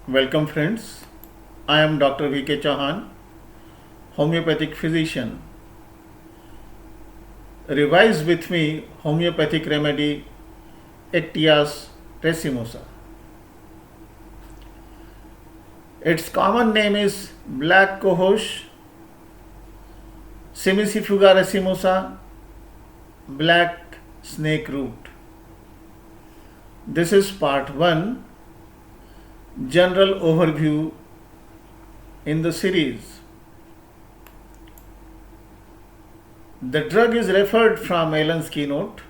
Welcome, friends. I am Dr. V.K. Chauhan, homeopathic physician. Revise with me homeopathic remedy Ectias racemosa. Its common name is black cohosh, Semicifuga racemosa, black snake root. This is part 1, general overview in the series. The drug is referred from Allen's keynote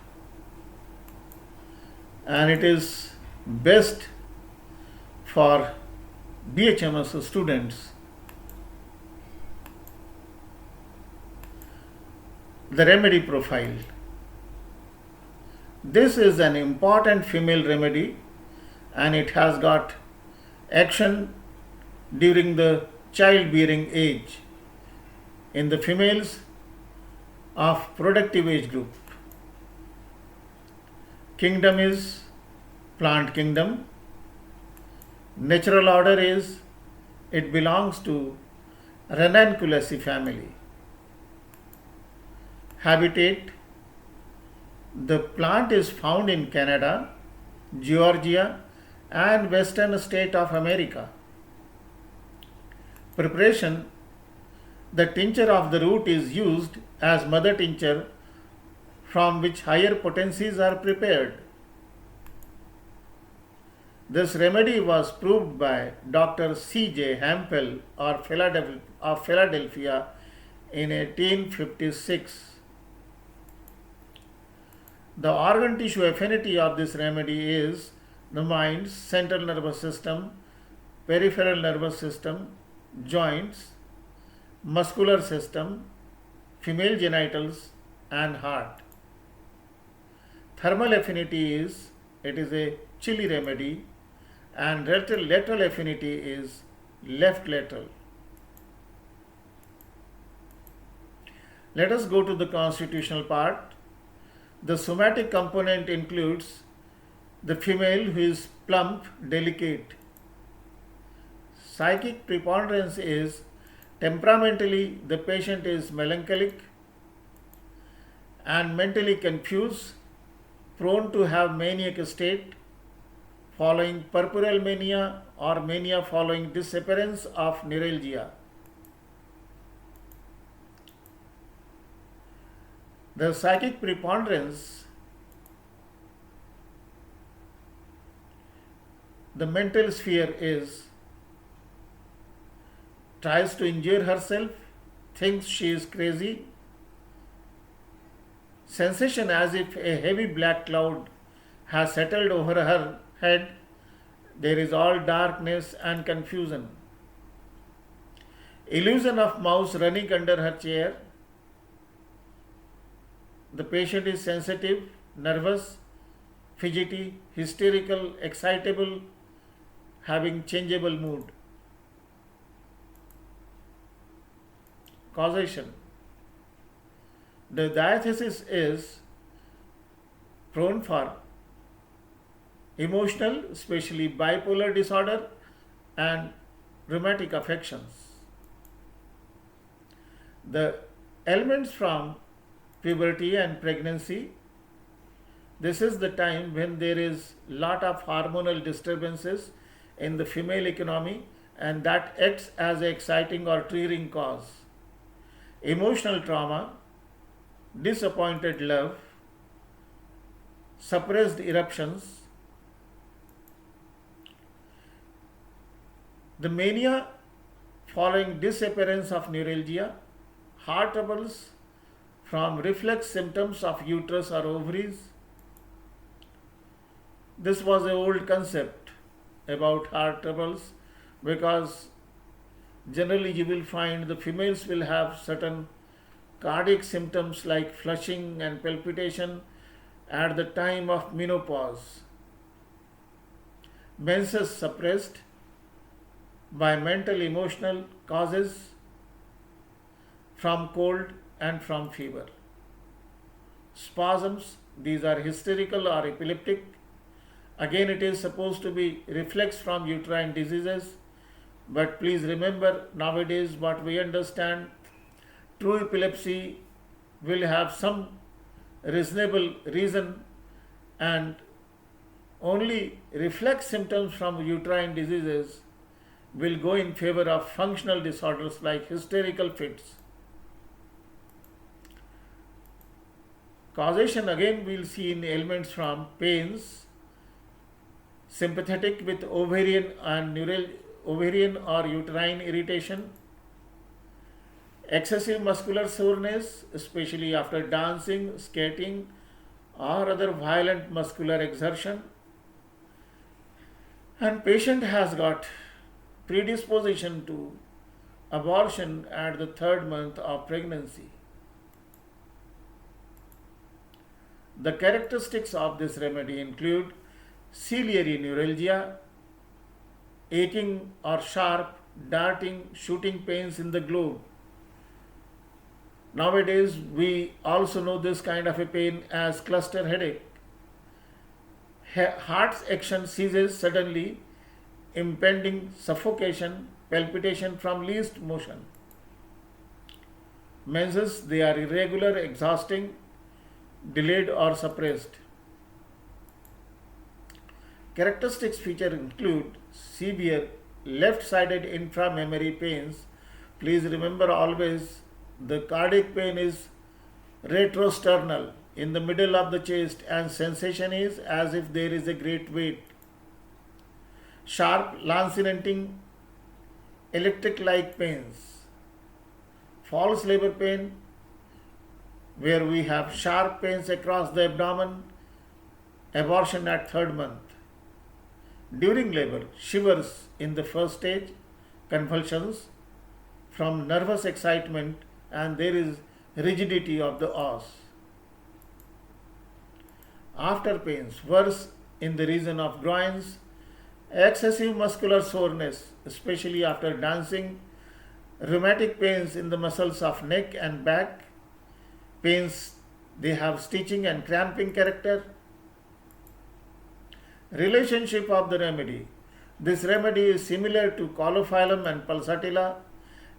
and it is best for BHMS students. The remedy profile. This is an important female remedy and it has got action during the childbearing age in the females of productive age group. Kingdom is plant kingdom. Natural order is it belongs to Ranunculaceae family. Habitat, the plant is found in Canada, Georgia and western state of America. Preparation, the tincture of the root is used as mother tincture from which higher potencies are prepared. This remedy was proved by Dr. C.J. Hampel of Philadelphia in 1856. The organ tissue affinity of this remedy is the mind, central nervous system, peripheral nervous system, joints, muscular system, female genitals and heart. Thermal affinity is it is a chilly remedy and lateral affinity is left lateral. Let us go to the constitutional part. The somatic component includes the female who is plump, delicate. Psychic preponderance is temperamentally the patient is melancholic and mentally confused, prone to have maniac state following puerperal mania or mania following disappearance of neuralgia. The psychic preponderance, the mental sphere is tries to injure herself, thinks she is crazy, sensation as if a heavy black cloud has settled over her head, there is all darkness and confusion. Illusion of mouse running under her chair. The patient is sensitive, nervous, fidgety, hysterical, excitable, having changeable mood. Causation. The diathesis is prone for emotional, especially bipolar disorder and rheumatic affections. The elements from puberty and pregnancy. This is the time when there is lot of hormonal disturbances in the female economy and that acts as an exciting or triggering cause. Emotional trauma, disappointed love, suppressed eruptions. The mania following disappearance of neuralgia, heart troubles from reflex symptoms of uterus or ovaries. This was an old concept about heart troubles because generally you will find the females will have certain cardiac symptoms like flushing and palpitation at the time of menopause. Menses suppressed by mental emotional causes from cold and from fever. Spasms, these are hysterical or epileptic, Again, it is supposed to be reflex from uterine diseases, but please remember nowadays what we understand, true epilepsy will have some reasonable reason, and only reflex symptoms from uterine diseases will go in favor of functional disorders like hysterical fits. Causation again we'll see in ailments from pains, sympathetic with ovarian or uterine irritation, excessive muscular soreness, especially after dancing, skating, or other violent muscular exertion, and patient has got predisposition to abortion at the 3rd month of pregnancy. The characteristics of this remedy include ciliary neuralgia, aching or sharp, darting, shooting pains in the globe. Nowadays, we also know this kind of a pain as cluster headache. Heart's action ceases suddenly, impending suffocation, palpitation from least motion. Menses, they are irregular, exhausting, delayed or suppressed. Characteristics feature include severe left-sided inframammary pains. Please remember always the cardiac pain is retrosternal in the middle of the chest, and sensation is as if there is a great weight. Sharp, lancinating, electric-like pains. False labor pain, where we have sharp pains across the abdomen, abortion at 3rd month. During labor, shivers in the first stage, convulsions from nervous excitement, and there is rigidity of the os. After pains, worse in the region of groins, excessive muscular soreness, especially after dancing, rheumatic pains in the muscles of neck and back, pains they have stitching and cramping character. Relationship of the remedy. This remedy is similar to Coliphylum and Pulsatilla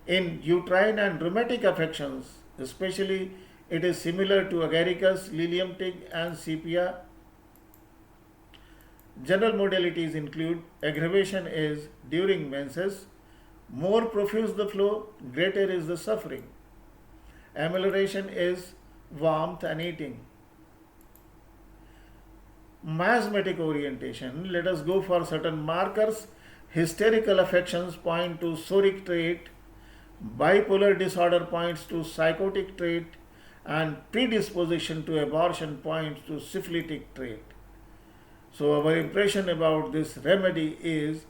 in uterine and rheumatic affections, especially it is similar to Agaricus, Lilium tig and Sepia. General modalities include aggravation is during menses, more profuse the flow, greater is the suffering. Amelioration is warmth and eating. Miasmatic orientation, let us go for certain markers. Hysterical affections point to psoric trait, bipolar disorder points to psychotic trait, and predisposition to abortion points to syphilitic trait. So our impression about this remedy is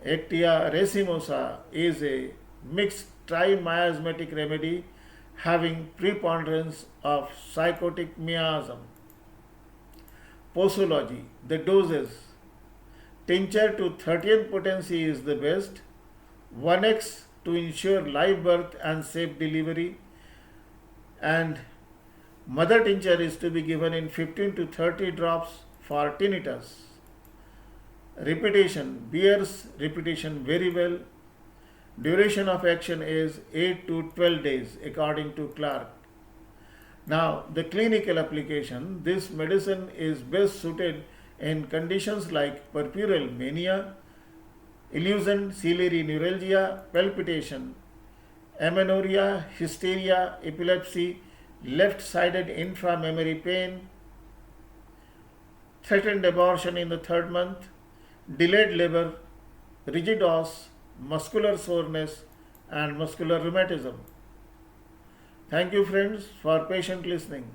Actia racemosa is a mixed tri-miasmatic remedy having preponderance of psychotic miasm. Posology, the doses. Tincture to 30th potency is the best, 1x to ensure live birth and safe delivery, and mother tincture is to be given in 15 to 30 drops for tinnitus. Repetition, bears repetition very well. Duration of action is 8 to 12 days according to Clark. Now, the clinical application, this medicine is best suited in conditions like puerperal mania, illusion, ciliary neuralgia, palpitation, amenorrhea, hysteria, epilepsy, left-sided inframammary pain, threatened abortion in the 3rd month, delayed labor, rigid os, muscular soreness, and muscular rheumatism. Thank you, friends, for patient listening.